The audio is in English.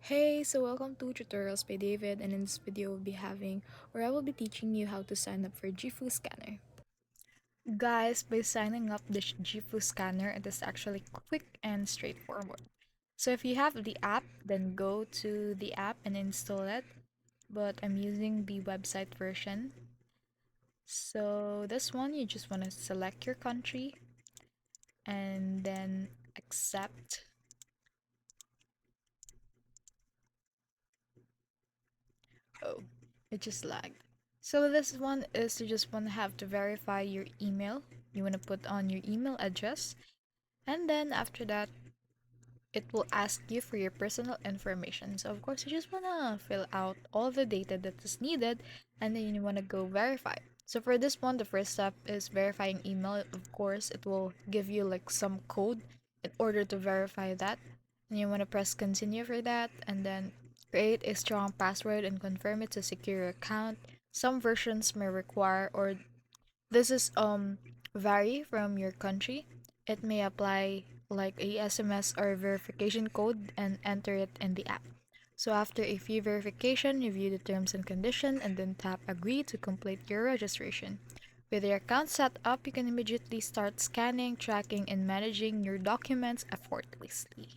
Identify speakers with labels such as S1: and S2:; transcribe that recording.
S1: Hey, so welcome to Tutorials by David, and in this video I will be teaching you how to sign up for Jifu scanner. Guys, by signing up this Jifu scanner, it is actually quick and straightforward. So if you have the app, then go to the app and install it, but I'm using the website version. So this one, you just want to select your country and then accept. Oh, it just lagged. So this one is you just want to have to verify your email. You want to put on your email address, and then after that, it will ask you for your personal information. So of course, you just want to fill out all the data that is needed, and then you want to go verify. So for this one, the first step is verifying email. Of course, it will give you like some code in order to verify that. And you want to press continue for that, and then create a strong password and confirm it to secure your account. Some versions may require or this is vary from your country. It may apply like a SMS or verification code and enter it in the app. So after a few verification, review the terms and condition and then tap agree to complete your registration. With your account set up, you can immediately start scanning, tracking, and managing your documents effortlessly.